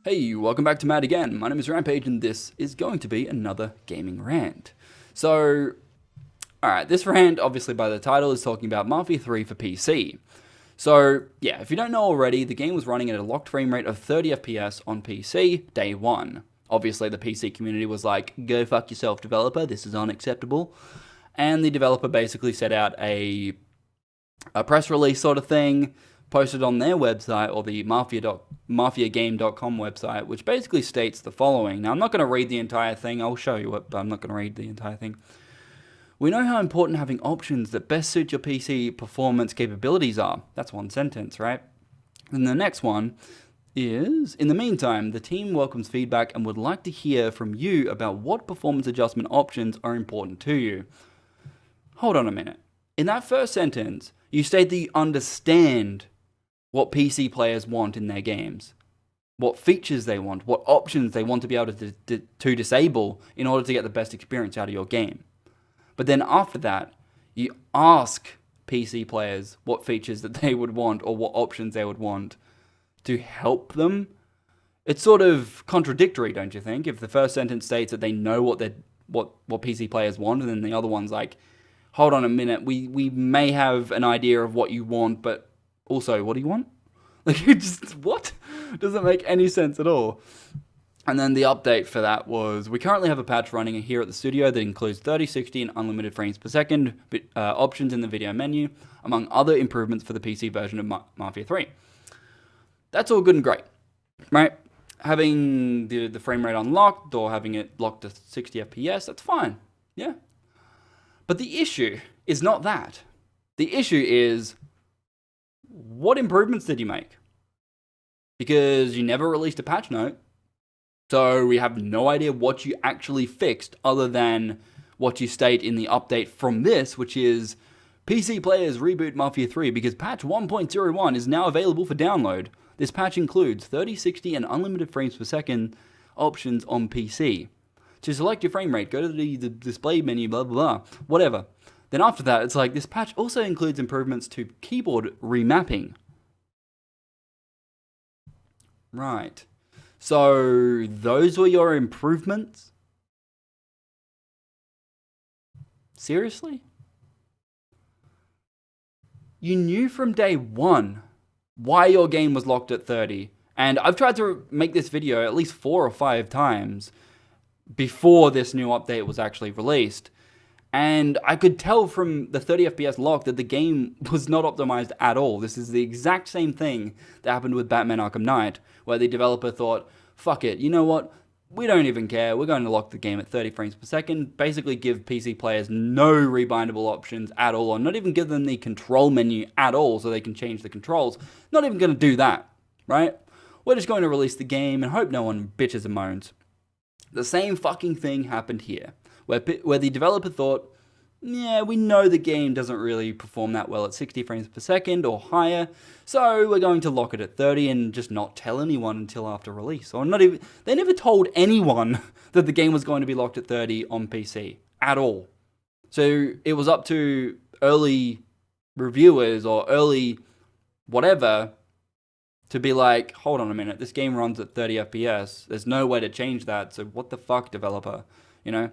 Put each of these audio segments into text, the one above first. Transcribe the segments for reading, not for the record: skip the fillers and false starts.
Hey, welcome back to Matt again. My name is Rampage, and this is going to be another gaming rant. So, alright, this rant, obviously by the title, is talking about Mafia 3 for PC. So, yeah, if you don't know already, the game was running at a locked frame rate of 30 FPS on PC, day one. Obviously, the PC community was like, go fuck yourself, developer, this is unacceptable. And the developer basically set out a press release sort of thing, posted on their website, or the mafiagame.com website, which basically states the following. Now, I'm not going to read the entire thing. I'll show you it, but I'm not going to read the entire thing. We know how important having options that best suit your PC performance capabilities are. That's one sentence, right? And the next one is, in the meantime, the team welcomes feedback and would like to hear from you about what performance adjustment options are important to you. Hold on a minute. In that first sentence, you state that you understand what PC players want in their games, what features they want, what options they want to be able to disable in order to get the best experience out of your game. But then after that, you ask PC players what features that they would want or what options they would want to help them. It's sort of contradictory, don't you think? If the first sentence states that they know what PC players want, and then the other one's like, hold on a minute, we may have an idea of what you want, but also, what do you want? Like, it just, what? Doesn't make any sense at all. And then the update for that was, we currently have a patch running here at the studio that includes 30, 60, and unlimited frames per second options in the video menu, among other improvements for the PC version of Mafia 3. That's all good and great, right? Having the frame rate unlocked or having it locked to 60 FPS, that's fine, yeah? But the issue is not that. The issue is, what improvements did you make? Because you never released a patch note, so we have no idea what you actually fixed other than what you state in the update from this, which is PC players reboot Mafia 3 because patch 1.01 is now available for download. This patch includes 30, 60, and unlimited frames per second options on PC. To select your frame rate, go to the display menu, blah, blah, blah, whatever. Then after that, it's like, this patch also includes improvements to keyboard remapping. Right. So, those were your improvements? Seriously? You knew from day one why your game was locked at 30. And I've tried to make this video at least 4 or 5 times before this new update was actually released. And I could tell from the 30 FPS lock that the game was not optimized at all. This is the exact same thing that happened with Batman Arkham Knight, where the developer thought, fuck it, you know what? We don't even care. We're going to lock the game at 30 frames per second, basically give PC players no rebindable options at all, or not even give them the control menu at all so they can change the controls. Not even going to do that, right? We're just going to release the game and hope no one bitches and moans. The same fucking thing happened here, where the developer thought, yeah, we know the game doesn't really perform that well at 60 frames per second or higher, so we're going to lock it at 30 and just not tell anyone until after release. Or not even, they never told anyone that the game was going to be locked at 30 on PC at all. So it was up to early reviewers or early whatever to be like, hold on a minute, this game runs at 30 FPS. There's no way to change that, so what the fuck, developer? You know?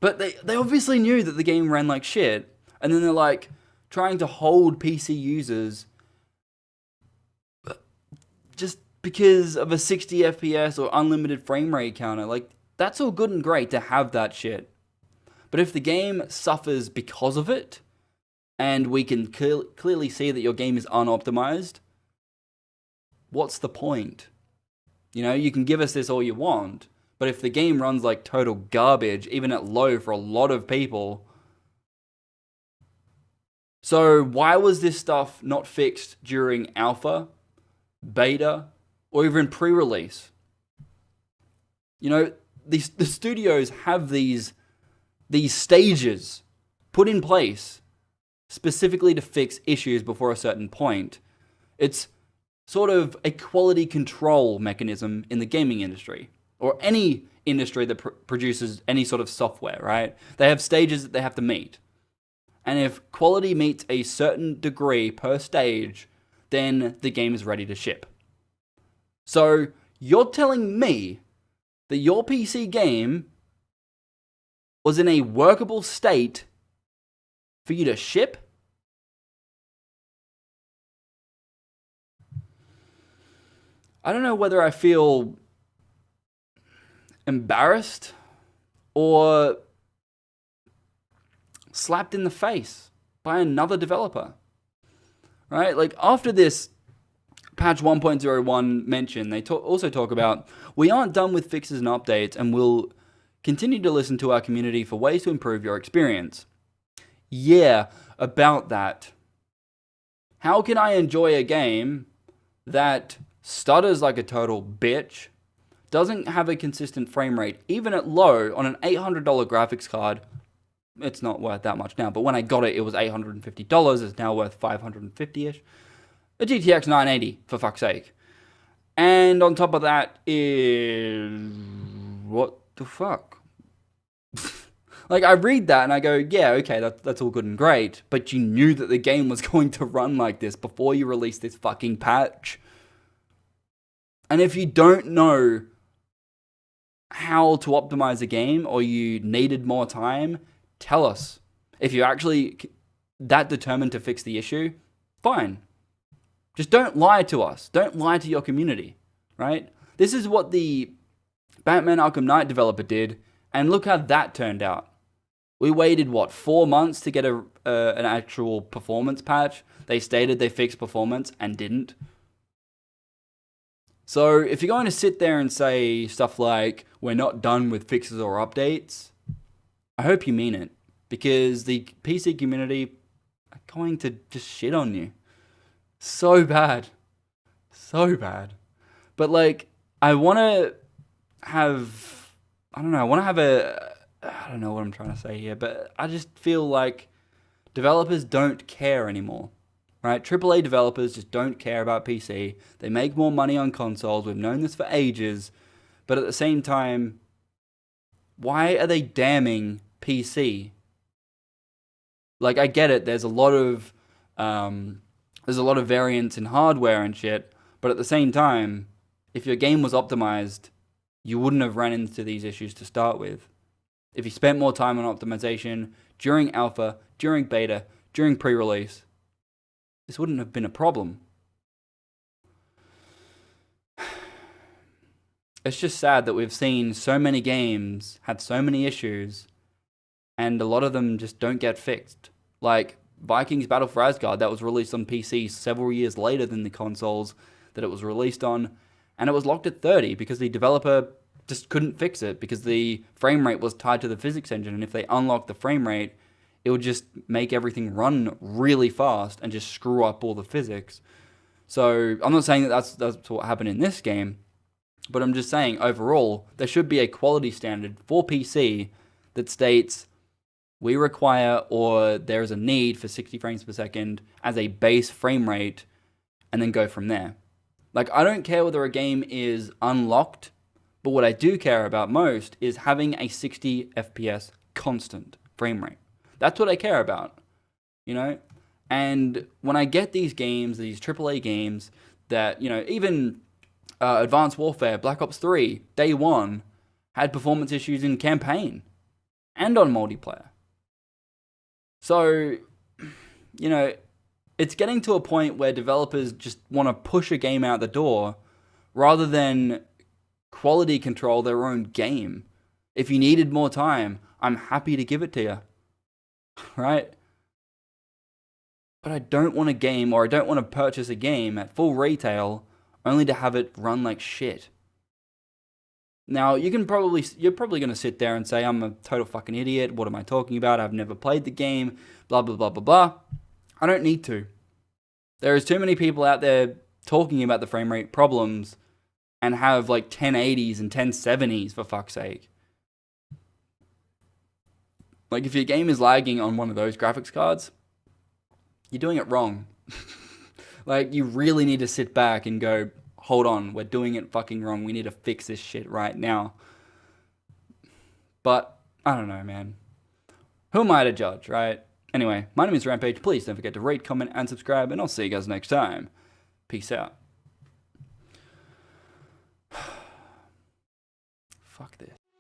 But they obviously knew that the game ran like shit, and then they're like trying to hold PC users just because of a 60 FPS or unlimited frame rate counter. Like, that's all good and great to have that shit. But if the game suffers because of it, and we can clearly see that your game is unoptimized, what's the point? You know, you can give us this all you want, but if the game runs like total garbage, even at low for a lot of people, so why was this stuff not fixed during alpha, beta, or even pre-release? You know, the studios have these stages put in place specifically to fix issues before a certain point. It's sort of a quality control mechanism in the gaming industry, or any industry that produces any sort of software, right? They have stages that they have to meet. And if quality meets a certain degree per stage, then the game is ready to ship. So You're telling me that your PC game was in a workable state for you to ship? I don't know whether I feel embarrassed or slapped in the face by another developer, right? Like, after this patch 1.01 mention, they also talk about, we aren't done with fixes and updates and we'll continue to listen to our community for ways to improve your experience. Yeah, about that. How can I enjoy a game that stutters like a total bitch, doesn't have a consistent frame rate, even at low, on an $800 graphics card? It's not worth that much now, but when I got it, it was $850. It's now worth $550-ish. A GTX 980, for fuck's sake. And on top of that is... what the fuck? Like, I read that and I go, yeah, okay, that's all good and great, but you knew that the game was going to run like this before you released this fucking patch. And if you don't know how to optimize a game, or you needed more time, tell us. If you're actually that determined to fix the issue, fine. Just don't lie to us. Don't lie to your community, right? This is what the Batman Arkham Knight developer did, and look how that turned out. We waited, 4 months to get an actual performance patch? They stated they fixed performance and didn't. So if you're going to sit there and say stuff like, we're not done with fixes or updates, I hope you mean it. Because the PC community are going to just shit on you. So bad. So bad. But like, I want to have... I don't know what I'm trying to say here, but I just feel like developers don't care anymore. Right? AAA developers just don't care about PC. They make more money on consoles. We've known this for ages. But at the same time, why are they damning PC? Like, I get it. There's a lot of variance in hardware and shit. But at the same time, if your game was optimized, you wouldn't have run into these issues to start with. If you spent more time on optimization during alpha, during beta, during pre-release, this wouldn't have been a problem. It's just sad that we've seen so many games had so many issues, and a lot of them just don't get fixed. Like Vikings Battle for Asgard, that was released on PC several years later than the consoles that it was released on, and it was locked at 30 because the developer just couldn't fix it because the frame rate was tied to the physics engine, and if they unlocked the frame rate, it would just make everything run really fast and just screw up all the physics. So I'm not saying that that's what happened in this game, but I'm just saying overall, there should be a quality standard for PC that states we require, or there is a need for 60 frames per second as a base frame rate, and then go from there. Like, I don't care whether a game is unlocked, but what I do care about most is having a 60 FPS constant frame rate. That's what I care about, you know? And when I get these games, these AAA games that, you know, even Advanced Warfare, Black Ops 3, day one, had performance issues in campaign and on multiplayer. So, you know, it's getting to a point where developers just want to push a game out the door rather than quality control their own game. If you needed more time, I'm happy to give it to you. Right? But I don't want a game, or I don't want to purchase a game at full retail only to have it run like shit. Now, you're probably going to sit there and say, I'm a total fucking idiot. What am I talking about? I've never played the game. Blah, blah, blah, blah, blah. I don't need to. There is too many people out there talking about the frame rate problems and have like 1080s and 1070s, for fuck's sake. Like, if your game is lagging on one of those graphics cards, you're doing it wrong. Like, you really need to sit back and go, hold on, we're doing it fucking wrong. We need to fix this shit right now. But, I don't know, man. Who am I to judge, right? Anyway, my name is Rampage. Please don't forget to rate, comment, and subscribe, and I'll see you guys next time. Peace out. Fuck this.